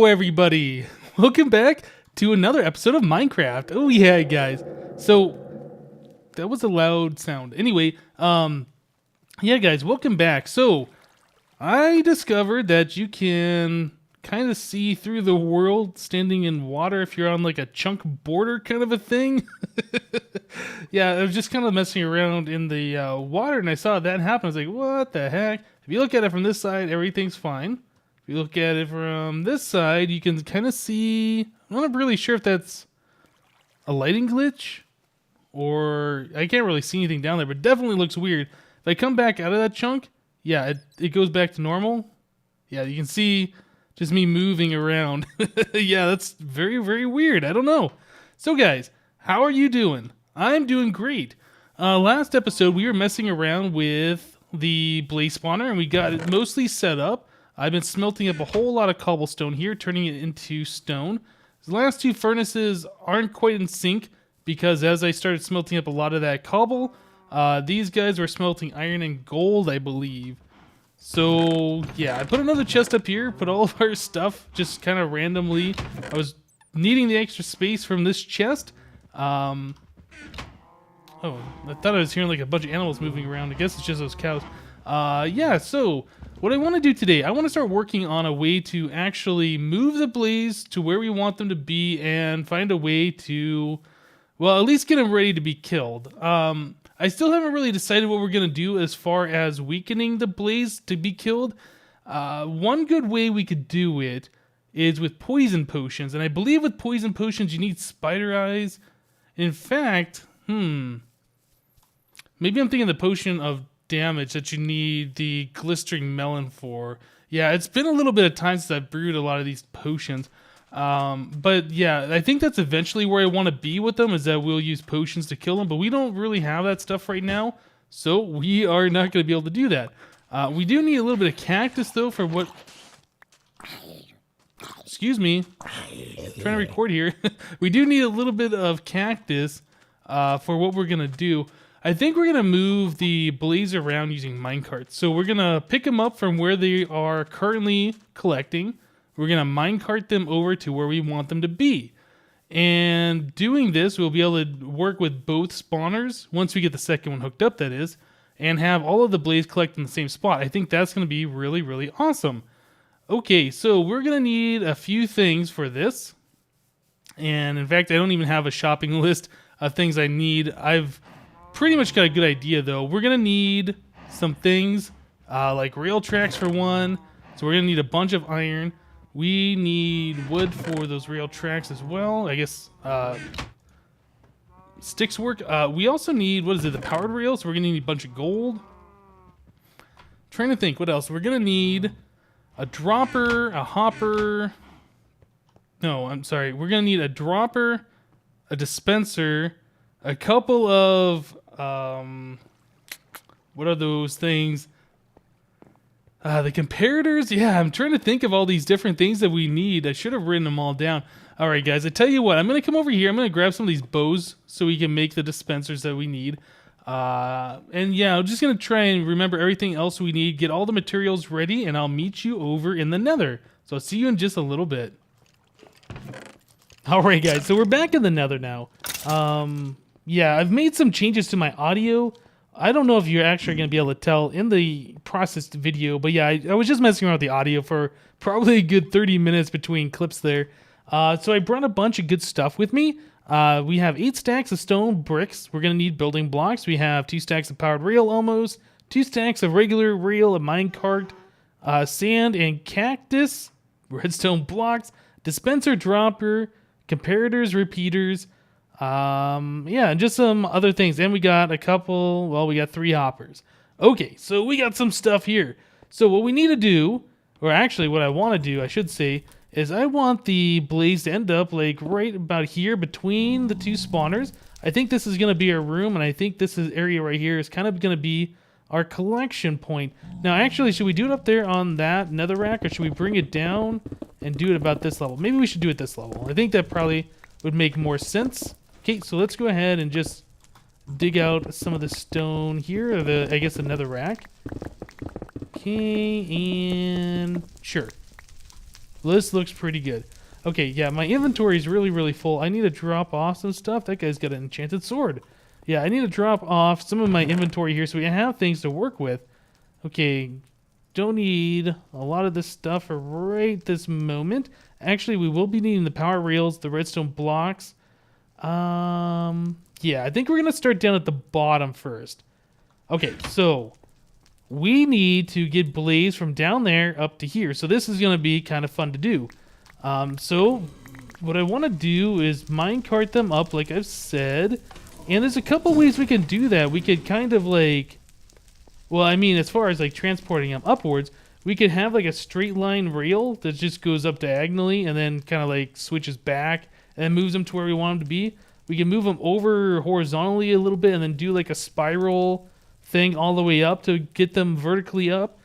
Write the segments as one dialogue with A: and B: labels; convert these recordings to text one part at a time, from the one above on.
A: Hello everybody! Welcome back to another episode of Minecraft. Oh yeah, guys. So, that was a loud sound. Anyway, yeah guys, welcome back. So, I discovered that you can kind of see through the world standing in water if you're on like a chunk border kind of a thing. Yeah, I was just kind of messing around in the water and I saw that happen. I was like, what the heck? If you look at it from this side, everything's fine. If you look at it from this side, you can kind of see... I'm not really sure if that's a lighting glitch or... I can't really see anything down there, but it definitely looks weird. If I come back out of that chunk, yeah, it goes back to normal. Yeah, you can see just me moving around. Yeah, that's very, very weird. I don't know. So guys, how are you doing? I'm doing great. Last episode, we were messing around with the blaze spawner, and we got it mostly set up. I've been smelting up a whole lot of cobblestone here, turning it into stone. The last two furnaces aren't quite in sync, because as I started smelting up a lot of that cobble, these guys were smelting iron and gold, I believe. So, yeah, I put another chest up here, put all of our stuff just kind of randomly. I was needing the extra space from this chest. Oh, I thought I was hearing like a bunch of animals moving around. I guess it's just those cows. Yeah, so what I want to do today, I want to start working on a way to actually move the blaze to where we want them to be and find a way to, well, at least get them ready to be killed. I still haven't really decided what we're going to do as far as weakening the blaze to be killed. One good way we could do it is with poison potions, and I believe with poison potions you need spider eyes. In fact, maybe I'm thinking the potion of damage that you need the glistering melon for. Yeah, it's been a little bit of time since I've brewed a lot of these potions. But yeah, I think that's eventually where I want to be with them, is that we'll use potions to kill them, but we don't really have that stuff right now, so we are not going to be able to do that. We do need a little bit of cactus though for what... Excuse me, I'm trying to record here. We do need a little bit of cactus for what we're going to do. I think we're going to move the blaze around using minecarts. So we're going to pick them up from where they are currently collecting. We're going to minecart them over to where we want them to be. And doing this, we'll be able to work with both spawners, once we get the second one hooked up, that is, and have all of the blaze collect in the same spot. I think that's going to be really, really awesome. Okay, so we're going to need a few things for this. And in fact, I don't even have a shopping list of things I need. I've pretty much got a good idea though. We're going to need some things like rail tracks for one. So we're going to need a bunch of iron. We need wood for those rail tracks as well. I guess sticks work. We also need, what is it, the powered rail. So we're going to need a bunch of gold. Trying to think what else. We're going to need a dropper, a hopper. No, I'm sorry. We're going to need a dropper, a dispenser, a couple of, what are those things? The comparators? Yeah, I'm trying to think of all these different things that we need. I should have written them all down. All right, guys, I tell you what. I'm going to come over here. I'm going to grab some of these bows so we can make the dispensers that we need. And yeah, I'm just going to try and remember everything else we need, get all the materials ready, and I'll meet you over in the Nether. So I'll see you in just a little bit. All right, guys, so we're back in the Nether now. Yeah, I've made some changes to my audio. I don't know if you're actually going to be able to tell in the processed video, but yeah, I was just messing around with the audio for probably a good 30 minutes between clips there. So I brought a bunch of good stuff with me. We have 8 stacks of stone bricks. We're going to need building blocks. We have 2 stacks of powered rail almost, 2 stacks of regular rail, a minecart, sand and cactus, redstone blocks, dispenser dropper, comparators, repeaters, yeah, and just some other things. And we got a couple, well, we got 3 hoppers. Okay, so we got some stuff here. So what we need to do, or actually what I want to do, I should say, is I want the blaze to end up like right about here between the 2 spawners. I think this is going to be our room, and I think this area right here is kind of going to be our collection point. Now, actually, should we do it up there on that netherrack, or should we bring it down and do it about this level? Maybe we should do it this level. I think that probably would make more sense. Okay, so let's go ahead and just dig out some of the stone here, or I guess the netherrack. Okay, and sure. This looks pretty good. Okay, yeah, my inventory is really, really full. I need to drop off some stuff. That guy's got an enchanted sword. Yeah, I need to drop off some of my inventory here so we have things to work with. Okay, don't need a lot of this stuff right this moment. Actually, we will be needing the power rails, the redstone blocks. Yeah, I think we're going to start down at the bottom first. Okay, so we need to get blaze from down there up to here. So this is going to be kind of fun to do. So what I want to do is minecart them up like I've said. And there's a couple ways we can do that. We could kind of like, well, I mean, as far as like transporting them upwards, we could have like a straight line rail that just goes up diagonally and then kind of like switches back and then moves them to where we want them to be. We can move them over horizontally a little bit and then do like a spiral thing all the way up to get them vertically up.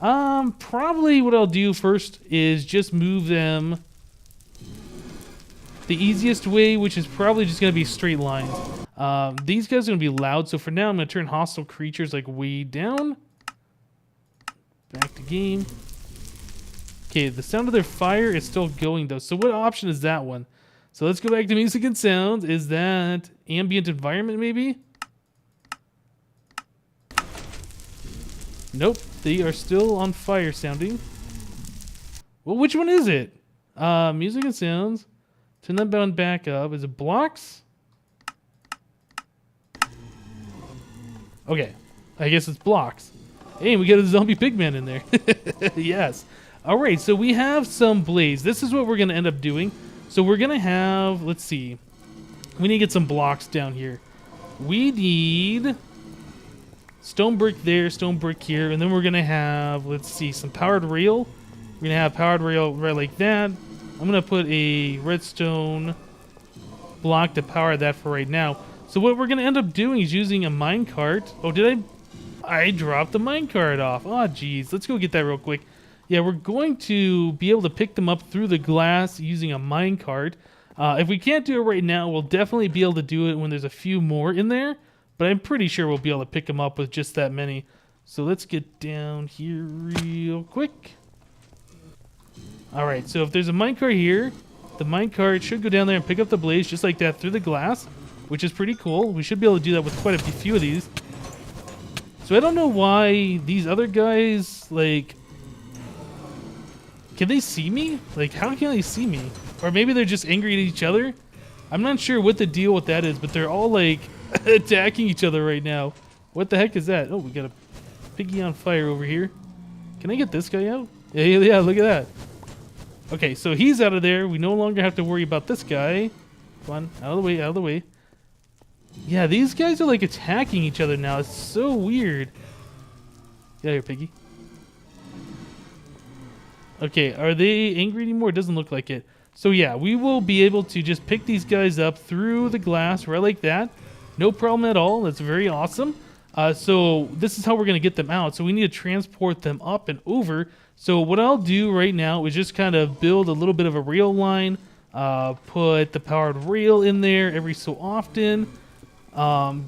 A: Probably what I'll do first is just move them the easiest way, which is probably just going to be straight lines. These guys are going to be loud, so for now I'm going to turn hostile creatures like way down. Back to game. Okay, the sound of their fire is still going though. So what option is that one? So let's go back to music and sounds. Is that ambient environment maybe? Nope, they are still on fire sounding. Well, which one is it? Music and sounds. Turn that bound back up. Is it blocks? Okay, I guess it's blocks. Hey, we got a zombie pigman in there. Yes. All right, so we have some blaze. This is what we're going to end up doing. So we're going to have, let's see. We need to get some blocks down here. We need stone brick there, stone brick here, and then we're going to have, let's see, some powered rail. We're going to have powered rail right like that. I'm going to put a redstone block to power that for right now. So what we're going to end up doing is using a minecart. Oh, did I dropped the minecart off. Oh, geez. Let's go get that real quick. Yeah, we're going to be able to pick them up through the glass using a minecart. If we can't do it right now, we'll definitely be able to do it when there's a few more in there. But I'm pretty sure we'll be able to pick them up with just that many. So let's get down here real quick. Alright, so if there's a minecart here, the minecart should go down there and pick up the blaze just like that through the glass, which is pretty cool. We should be able to do that with quite a few of these. So I don't know why these other guys, like, can they see me? Like, how can they see me? Or maybe they're just angry at each other? I'm not sure what the deal with that is, but they're all, like, attacking each other right now. What the heck is that? Oh, we got a piggy on fire over here. Can I get this guy out? Yeah, look at that. Okay, so he's out of there. We no longer have to worry about this guy. Come on, out of the way, out of the way. Yeah, these guys are, like, attacking each other now. It's so weird. Yeah, here, piggy. Okay, are they angry anymore? It doesn't look like it. So yeah, we will be able to just pick these guys up through the glass right like that. No problem at all. That's very awesome. So this is how we're going to get them out. So we need to transport them up and over. So what I'll do right now is just kind of build a little bit of a rail line. Put the powered rail in there every so often.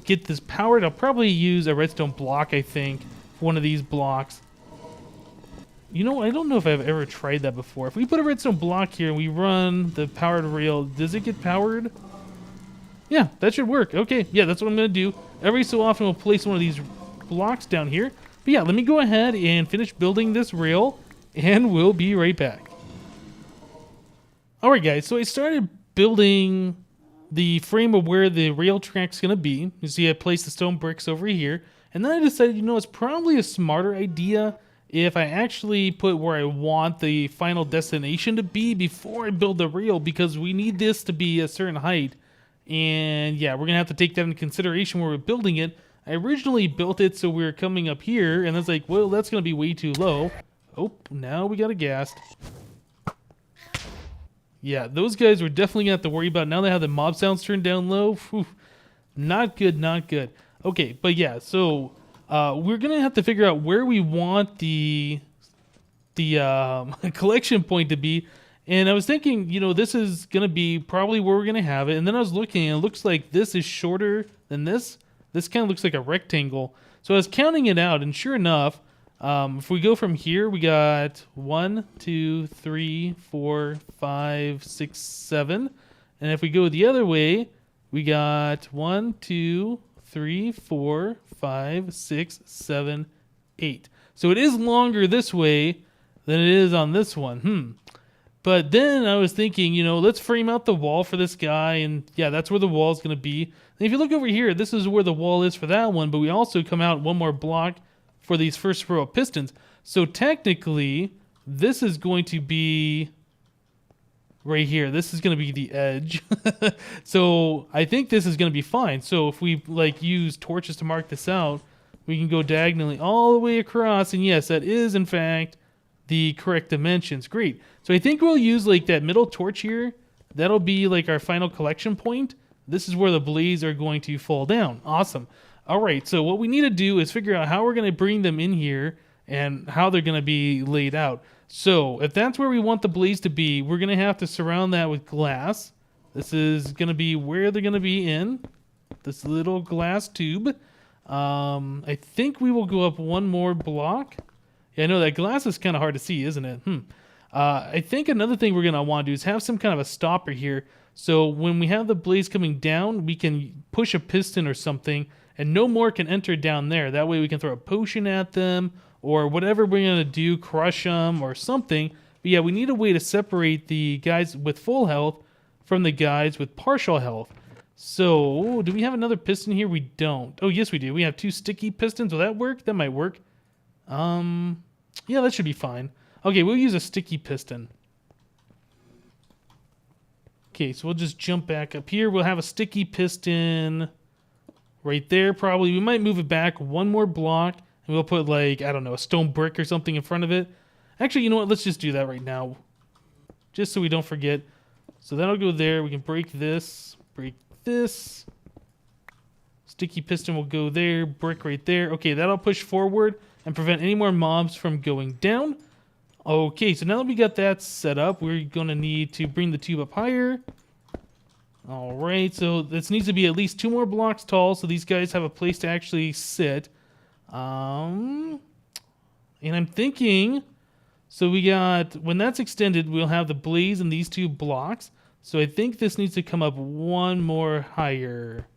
A: Get this powered. I'll probably use a redstone block, I think, for one of these blocks. You know, I don't know if I've ever tried that before. If we put a redstone block here and we run the powered rail, does it get powered? Yeah, that should work. Okay, yeah, that's what I'm going to do. Every so often we'll place one of these blocks down here. But yeah, let me go ahead and finish building this rail, and we'll be right back. Alright guys, so I started building the frame of where the rail track's going to be. You see I placed the stone bricks over here. And then I decided, you know, it's probably a smarter idea if I actually put where I want the final destination to be before I build the rail, because we need this to be a certain height. And yeah, we're going to have to take that into consideration when we're building it. I originally built it so we were coming up here, and I was like, well, that's going to be way too low. Oh, now we got a ghast. Yeah, those guys we're definitely going to have to worry about. Now they have the mob sounds turned down low. Whew, not good, not good. Okay, but yeah, so we're going to have to figure out where we want the collection point to be. And I was thinking, you know, this is going to be probably where we're going to have it. And then I was looking, and it looks like this is shorter than this. This kind of looks like a rectangle. So I was counting it out, and sure enough, If we go from here, we got 1, 2, 3, 4, 5, 6, 7. And if we go the other way, we got 1, 2, 3, 4, 5, 6, 7, 8. So it is longer this way than it is on this one. But then I was thinking, let's frame out the wall for this guy. And yeah, that's where the wall is going to be. And if you look over here, this is where the wall is for that one. But we also come out one more block for these first row of pistons. So technically, this is going to be right here. This is going to be the edge. So I think this is going to be fine. So if we use torches to mark this out, we can go diagonally all the way across. And yes, that is in fact the correct dimensions. Great. So I think we'll use that middle torch here. That'll be our final collection point. This is where the blaze are going to fall down. Awesome. All right, so what we need to do is figure out how we're going to bring them in here and how they're going to be laid out. So if that's where we want the blaze to be, we're going to have to surround that with glass. This is going to be where they're going to be in this little glass tube. I think we will go up one more block. Yeah, I know that glass is kind of hard to see, isn't it? I think another thing we're going to want to do is have some kind of a stopper here. So when we have the blaze coming down, we can push a piston or something, and no more can enter down there. That way we can throw a potion at them, or whatever we're going to do, crush them or something. But yeah, we need a way to separate the guys with full health from the guys with partial health. So, do we have another piston here? We don't. Oh, yes we do. We have 2 sticky pistons. Will that work? That might work. Yeah, that should be fine. Okay, we'll use a sticky piston. Okay, so we'll just jump back up here. We'll have a sticky piston right there, probably. We might move it back one more block, and we'll put, I don't know, a stone brick or something in front of it. Actually, you know what? Let's just do that right now, just so we don't forget. So that'll go there. We can break this, break this. Sticky piston will go there, brick right there. Okay, that'll push forward and prevent any more mobs from going down. Okay, so now that we got that set up, we're going to need to bring the tube up higher. All right, so this needs to be at least 2 more blocks tall, so these guys have a place to actually sit. And I'm thinking, so we got, when that's extended, we'll have the blaze in these 2 blocks. So I think this needs to come up one more higher.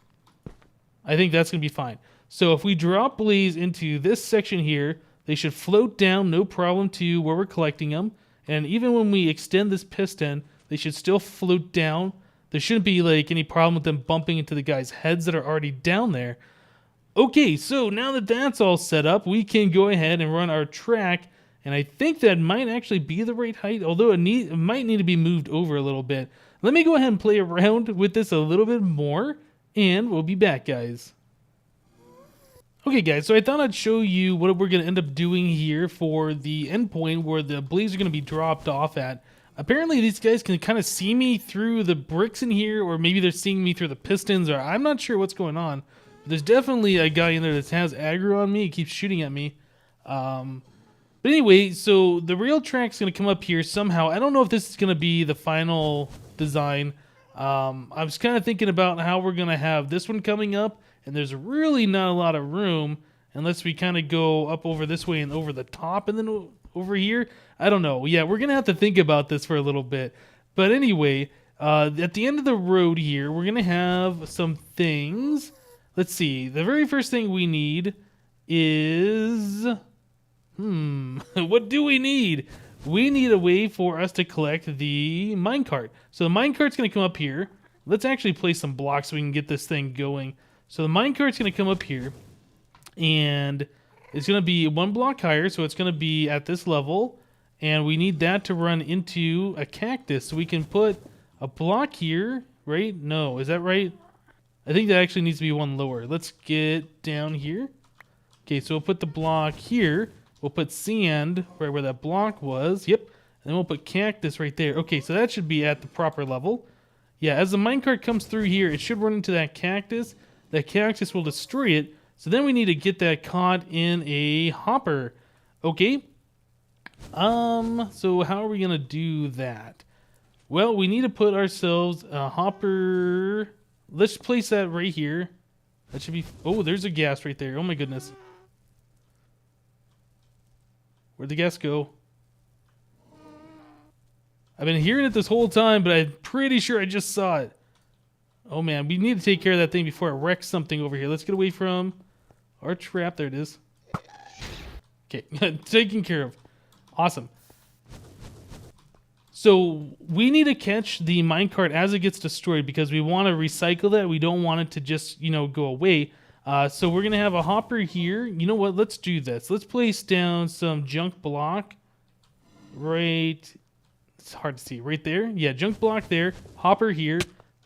A: I think that's going to be fine. So if we drop blaze into this section here, they should float down, no problem, to where we're collecting them. And even when we extend this piston, they should still float down. There shouldn't be any problem with them bumping into the guys' heads that are already down there. Okay, so now that that's all set up, we can go ahead and run our track. And I think that might actually be the right height, although it might need to be moved over a little bit. Let me go ahead and play around with this a little bit more, and we'll be back, guys. Okay, guys, so I thought I'd show you what we're going to end up doing here for the endpoint where the blaze are going to be dropped off at. Apparently, these guys can kind of see me through the bricks in here, or maybe they're seeing me through the pistons, or I'm not sure what's going on. But there's definitely a guy in there that has aggro on me. He keeps shooting at me. But anyway, so the rail track's going to come up here somehow. I don't know if this is going to be the final design. I was kind of thinking about how we're going to have this one coming up, and there's really not a lot of room unless we kind of go up over this way and over the top and then over here. I don't know. Yeah, we're going to have to think about this for a little bit. But anyway, at the end of the road here, we're going to have some things. Let's see. The very first thing we need is... what do we need? We need a way for us to collect the minecart. So the minecart's going to come up here. Let's actually place some blocks so we can get this thing going. So the minecart's going to come up here, and it's going to be 1 block higher, so it's going to be at this level, and we need that to run into a cactus. So we can put a block here, right? No, is that right? I think that actually needs to be 1 lower. Let's get down here. Okay, so we'll put the block here. We'll put sand right where that block was. Yep. And then we'll put cactus right there. Okay, so that should be at the proper level. Yeah, as the minecart comes through here, it should run into that cactus. That cactus will destroy it. So then we need to get that caught in a hopper. Okay. So how are we going to do that? Well, we need to put ourselves a hopper. Let's place that right here. That should be... Oh, there's a gas right there. Oh my goodness. Where'd the gas go? I've been hearing it this whole time, but I'm pretty sure I just saw it. Oh man, we need to take care of that thing before it wrecks something over here. Let's get away from our trap. There it is. Okay, taken care of. Awesome. So we need to catch the minecart as it gets destroyed because we want to recycle that. We don't want it to just, go away. So we're going to have a hopper here. You know what? Let's do this. Let's place down some junk block. Right. It's hard to see. Right there. Yeah, junk block there. Hopper here.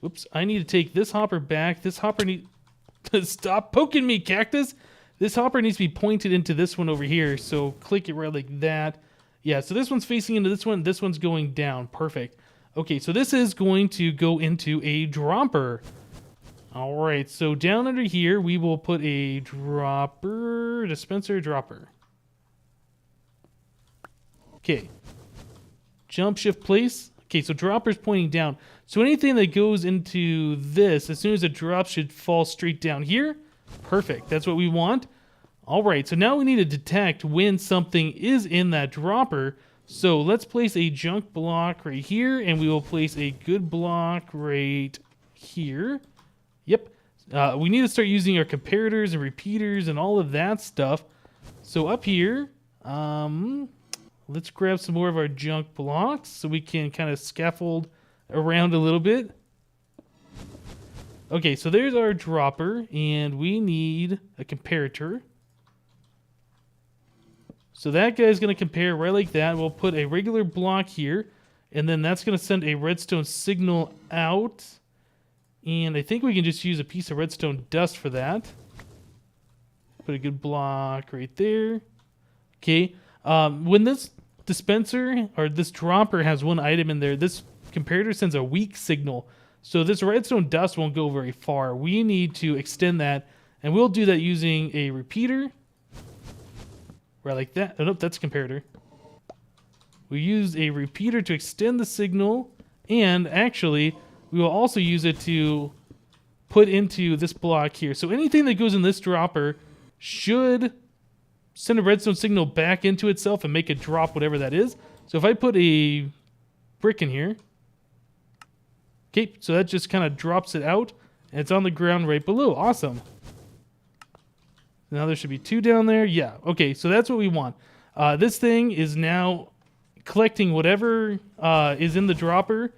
A: Oops. I need to take this hopper back. This hopper needs... Stop poking me, cactus! This hopper needs to be pointed into this one over here. So click it right like that. Yeah, so this one's facing into this one. This one's going down. Perfect. Okay, so this is going to go into a dropper. All right, so down under here, we will put a dropper, dispenser dropper. Okay. Jump, shift, place. Okay, so dropper's pointing down. So anything that goes into this, as soon as it drops, should fall straight down here. Perfect. That's what we want. All right, so now we need to detect when something is in that dropper. So let's place a junk block right here, and we will place a good block right here. Yep. We need to start using our comparators and repeaters and all of that stuff. So up here, let's grab some more of our junk blocks so we can kind of scaffold around a little bit. Okay, so there's our dropper, and we need a comparator. So that guy's going to compare right like that. We'll put a regular block here, and then that's going to send a redstone signal out. And I think we can just use a piece of redstone dust for that. Put a good block right there. Okay. When this dispenser or this dropper has one item in there, this comparator sends a weak signal. So this redstone dust won't go very far. We need to extend that, and we'll do that using a repeater. Right like that. Oh, nope, that's a comparator. We use a repeater to extend the signal, and actually, we will also use it to put into this block here. So anything that goes in this dropper should send a redstone signal back into itself and make it drop whatever that is. So if I put a brick in here, okay, so that just kind of drops it out, and it's on the ground right below. Awesome. Now there should be 2 down there. Yeah, okay, so that's what we want. This thing is now collecting whatever is in the dropper.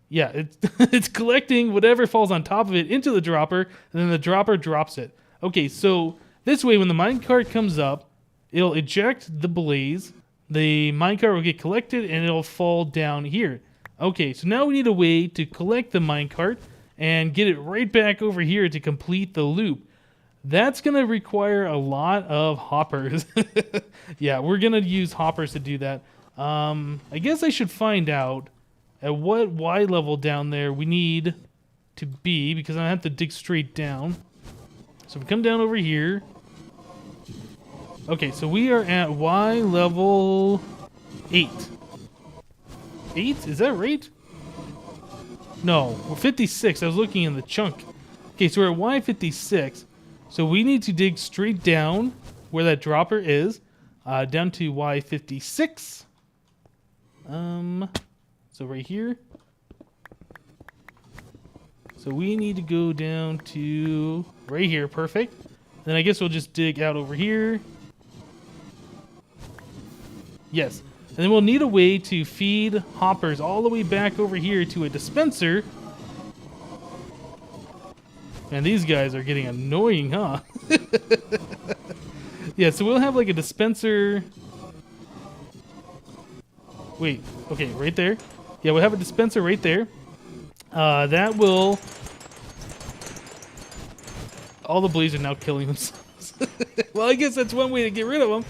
A: Yeah, it's collecting whatever falls on top of it into the dropper, and then the dropper drops it. Okay, so this way, when the minecart comes up, it'll eject the blaze, the minecart will get collected, and it'll fall down here. Okay, so now we need a way to collect the minecart and get it right back over here to complete the loop. That's going to require a lot of hoppers. Yeah, we're going to use hoppers to do that. I guess I should find out at what Y level down there we need to be, because I have to dig straight down. So we come down over here. Okay, so we are at Y level 8. 8? Is that right? No, we're 56. I was looking in the chunk. Okay, so we're at Y56. So we need to dig straight down where that dropper is, down to Y56. So right here. So we need to go down to right here. Perfect. Then I guess we'll just dig out over here. Yes. And then we'll need a way to feed hoppers all the way back over here to a dispenser. And these guys are getting annoying, huh? Yeah, so we'll have like a dispenser. Wait, okay, right there. Yeah, we'll have a dispenser right there. That will... All the blaze are now killing themselves. Well, I guess that's one way to get rid of them.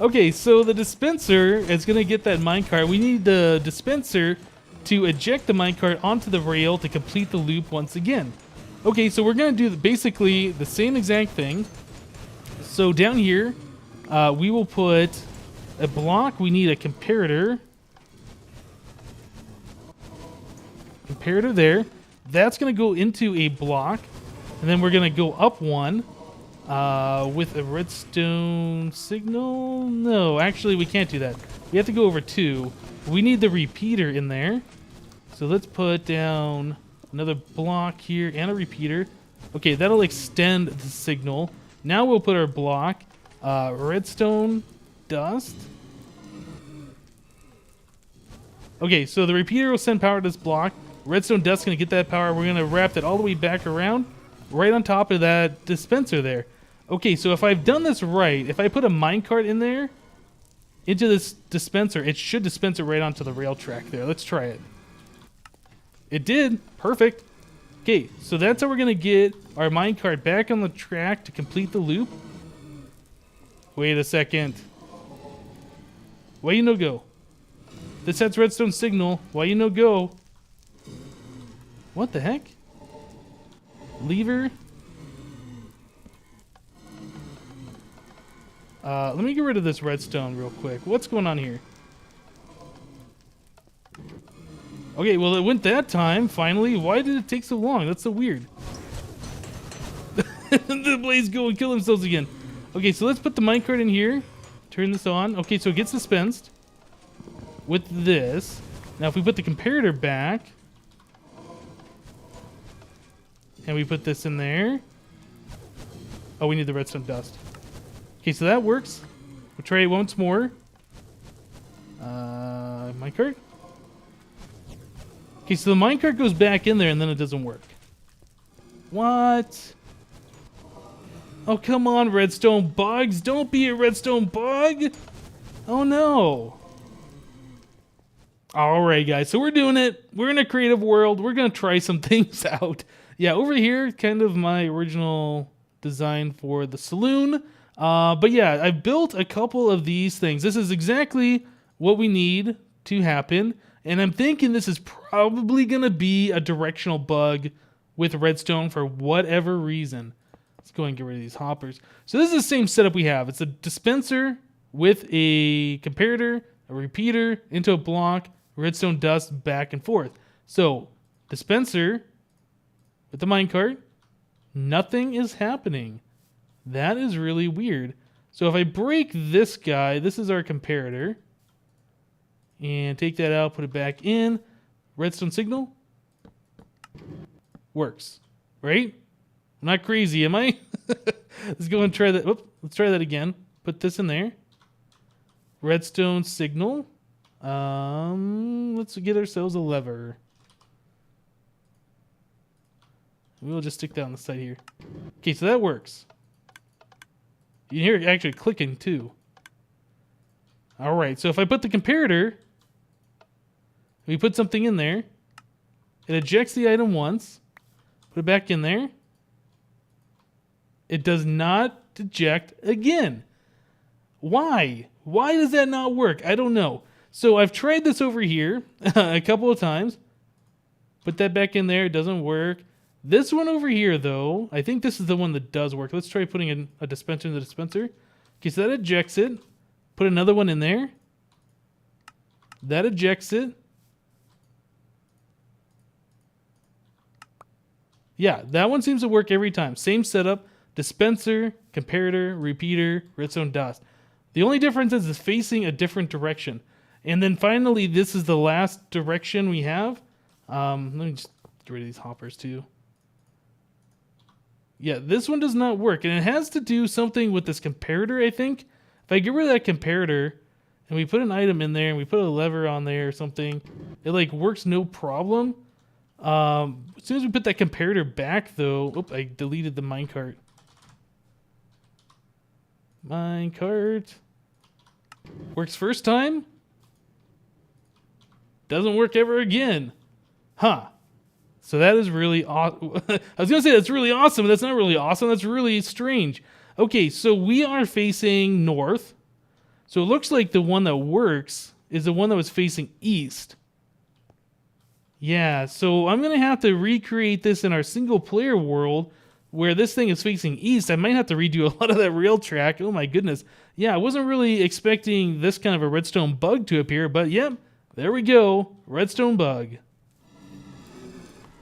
A: Okay, so the dispenser is going to get that minecart. We need the dispenser to eject the minecart onto the rail to complete the loop once again. Okay, so we're going to do basically the same exact thing. So down here, we will put a block. We need a comparator. Comparator there. That's going to go into a block. And then we're going to go up one. with a redstone signal. No, actually we can't do that. We have to go over 2. We need the repeater in there. So let's put down another block here and a repeater. Okay, that'll extend the signal. Now we'll put our block, redstone dust. Okay, so the repeater will send power to this block. Redstone dust is going to get that power. We're going to wrap that all the way back around, right on top of that dispenser there. Okay, so if I've done this right, if I put a minecart in there, into this dispenser, it should dispense it right onto the rail track there. Let's try it. It did. Perfect. Okay, so that's how we're going to get our minecart back on the track to complete the loop. Wait a second. Why you no go? This sets redstone signal. Why you no go? What the heck? Lever. Let me get rid of this redstone real quick. What's going on here? Okay, well it went that time, finally. Why did it take so long? That's so weird. The blades go and kill themselves again. Okay, so let's put the minecart in here. Turn this on. Okay, so it gets dispensed with this. Now if we put the comparator back, and we put this in there. Oh, we need the redstone dust. Okay, so that works. We'll try it once more. Minecart. Okay, so the minecart goes back in there and then it doesn't work. What? Oh, come on, redstone bugs. Don't be a redstone bug. Oh, no. All right, guys. So we're doing it. We're in a creative world. We're going to try some things out. Yeah, over here, kind of my original design for the saloon. But yeah, I built a couple of these things. This is exactly what we need to happen. And I'm thinking this is probably going to be a directional bug with redstone for whatever reason. Let's go and get rid of these hoppers. So this is the same setup we have. It's a dispenser with a comparator, a repeater, into a block, redstone dust, back and forth. So dispenser with the minecart, nothing is happening. That is really weird. So if I break this guy, this is our comparator, and take that out, put it back in, redstone signal, works, right? I'm not crazy, am I? Let's go and try that. Oops, let's try that again. Put this in there. Redstone signal. Let's get ourselves a lever. We'll just stick that on the side here. Okay, so that works. You can hear it actually clicking too. All right, so if I put the comparator, we put something in there, it ejects the item once, put it back in there. It does not eject again. Why? Why does that not work? I don't know. So I've tried this over here a couple of times. Put that back in there. It doesn't work. This one over here, though, I think this is the one that does work. Let's try putting in a dispenser in the dispenser. Okay, so that ejects it. Put another one in there. That ejects it. Yeah, that one seems to work every time. Same setup. Dispenser, comparator, repeater, redstone dust. The only difference is it's facing a different direction. And then finally, this is the last direction we have. Let me just get rid of these hoppers too. Yeah, this one does not work. And it has to do something with this comparator, I think. If I get rid of that comparator and we put an item in there and we put a lever on there or something, it like works no problem. As soon as we put that comparator back though, oops, I deleted the minecart. Minecart. Works first time. Doesn't work ever again. Huh. So that is really awesome. I was going to say that's really awesome, but that's not really awesome. That's really strange. Okay, so we are facing north. So it looks like the one that works is the one that was facing east. Yeah, so I'm going to have to recreate this in our single player world where this thing is facing east. I might have to redo a lot of that rail track. Oh my goodness. Yeah, I wasn't really expecting this kind of a redstone bug to appear, but yep, there we go. Redstone bug.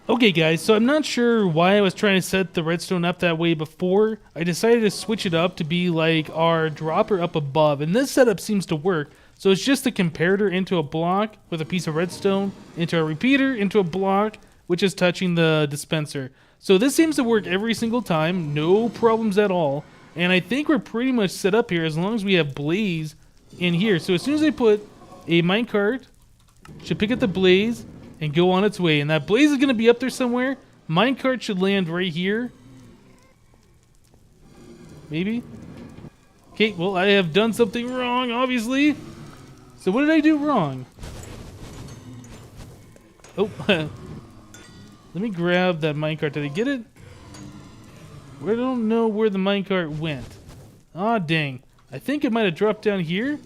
A: Okay guys, so I'm not sure why I was trying to set the redstone up that way before. I decided to switch it up to be like our dropper up above, and this setup seems to work. So it's just a comparator into a block with a piece of redstone, into a repeater, into a block, which is touching the dispenser. So this seems to work every single time, no problems at all. And I think we're pretty much set up here as long as we have blaze in here. So as soon as I put a minecart, should pick up the blaze and go on its way. And that blaze is going to be up there somewhere. Minecart should land right here. Maybe. Okay, well, I have done something wrong, obviously. So what did I do wrong? Oh, let me grab that minecart. Did I get it? I don't know where the minecart went. Ah, dang. I think it might have dropped down here.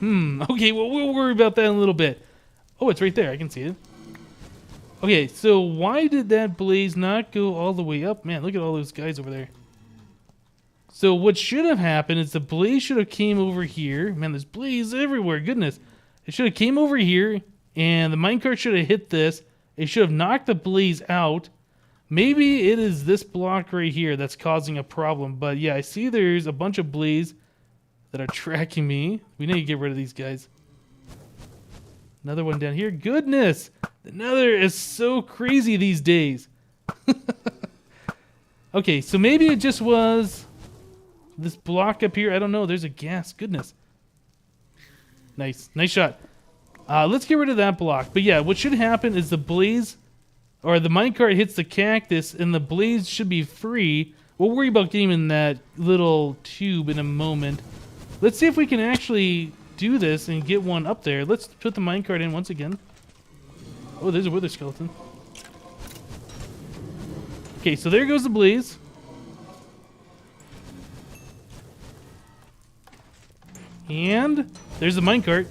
A: Okay, well, we'll worry about that in a little bit. Oh, it's right there. I can see it. Okay, so why did that blaze not go all the way up? Man, look at all those guys over there. So what should have happened is the blaze should have came over here. Man, there's blaze everywhere. Goodness. It should have came over here, and the minecart should have hit this. It should have knocked the blaze out. Maybe it is this block right here that's causing a problem. But yeah, I see there's a bunch of blaze that are tracking me. We need to get rid of these guys. Another one down here. Goodness! The Nether is so crazy these days. Okay, so maybe it just was this block up here. I don't know. There's a gas. Goodness. Nice. Nice shot. Let's get rid of that block. But yeah, what should happen is the blaze, or the minecart hits the cactus, and the blaze should be free. We'll worry about getting in that little tube in a moment. Let's see if we can actually do this and get one up there. Let's put the minecart in once again. Oh, there's a wither skeleton. Okay, so there goes the blaze. And there's the minecart.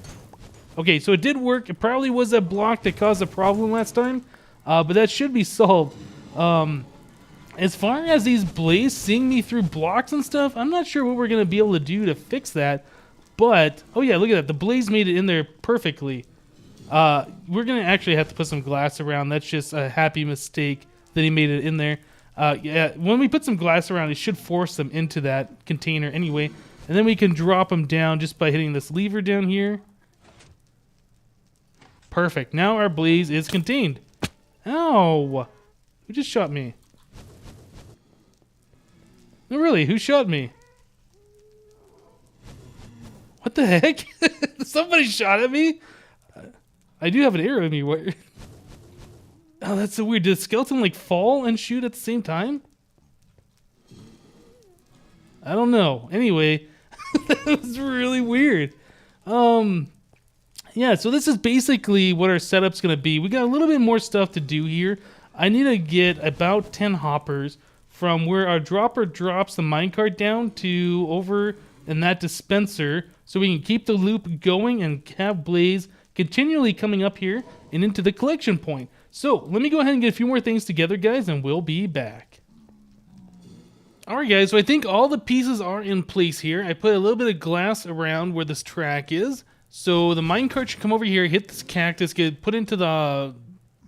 A: Okay, so it did work. It probably was that block that caused a problem last time, but that should be solved. As far as these blaze seeing me through blocks and stuff, I'm not sure what we're going to be able to do to fix that. But, oh yeah, look at that. The blaze made it in there perfectly. We're going to actually have to put some glass around. That's just a happy mistake that he made it in there. Yeah, when we put some glass around, it should force them into that container anyway. And then we can drop them down just by hitting this lever down here. Perfect. Now our blaze is contained. Ow! Who just shot me? No, really, who shot me? What the heck? Somebody shot at me? I do have an arrow in me. What? Oh, that's so weird. Did the skeleton like fall and shoot at the same time? I don't know. Anyway, that was really weird. Yeah, so this is basically what our setup's going to be. We got a little bit more stuff to do here. I need to get about 10 hoppers from where our dropper drops the minecart down to over in that dispenser, so we can keep the loop going and have blaze continually coming up here and into the collection point. So let me go ahead and get a few more things together, guys, and we'll be back. Alright guys, so I think all the pieces are in place here. I put a little bit of glass around where this track is. So the minecart should come over here, hit this cactus, get put into the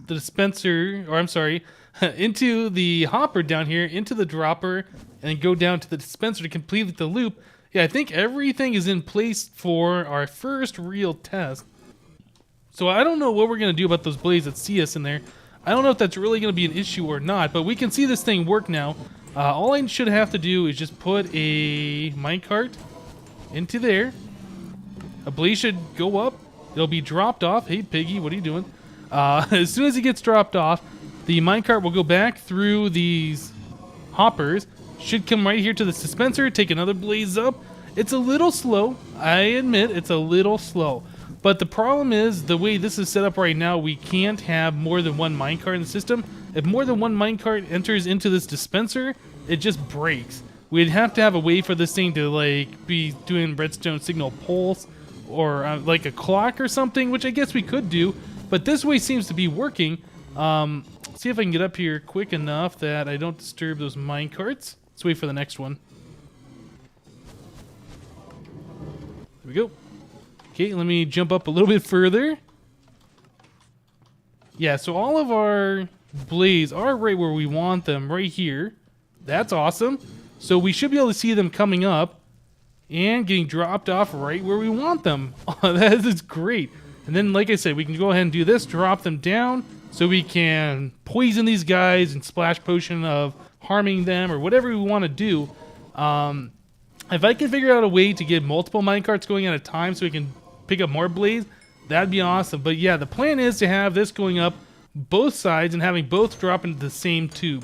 A: dispenser, or I'm sorry, into the hopper down here, into the dropper, and then go down to the dispenser to complete the loop. Yeah, I think everything is in place for our first real test. So I don't know what we're going to do about those blazes that see us in there. I don't know if that's really going to be an issue or not, but we can see this thing work now. All I should have to do is just put a minecart into there. A blaze should go up. It'll be dropped off. Hey, Piggy, what are you doing? As soon as it gets dropped off, the minecart will go back through these hoppers. Should come right here to the dispenser, take another blaze up. It's a little slow. I admit it's a little slow. But the problem is, the way this is set up right now, we can't have more than one minecart in the system. If more than one minecart enters into this dispenser, it just breaks. We'd have to have a way for this thing to like be doing redstone signal pulse or like a clock or something, which I guess we could do. But this way seems to be working. See if I can get up here quick enough that I don't disturb those minecarts. Let's wait for the next one. There we go. Okay, let me jump up a little bit further. Yeah, so all of our blaze are right where we want them, right here. That's awesome. So we should be able to see them coming up and getting dropped off right where we want them. That is great. And then, like I said, we can go ahead and do this, drop them down, so we can poison these guys and splash potion of harming them or whatever we want to do. If I can figure out a way to get multiple minecarts going at a time so we can pick up more blaze, that'd be awesome. But yeah, the plan is to have this going up both sides and having both drop into the same tube.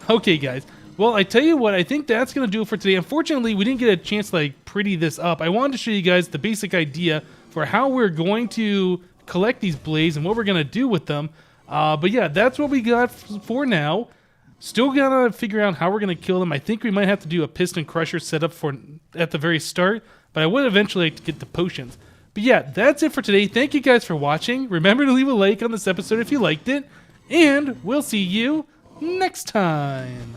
A: Okay, guys. Well, I tell you what, I think that's going to do it for today. Unfortunately, we didn't get a chance to pretty this up. I wanted to show you guys the basic idea for how we're going to collect these blaze and what we're going to do with them. But yeah, that's what we got for now. Still gotta figure out how we're gonna kill them. I think we might have to do a piston crusher setup at the very start, but I would eventually like to get the potions. But yeah, that's it for today. Thank you guys for watching. Remember to leave a like on this episode if you liked it, and we'll see you next time.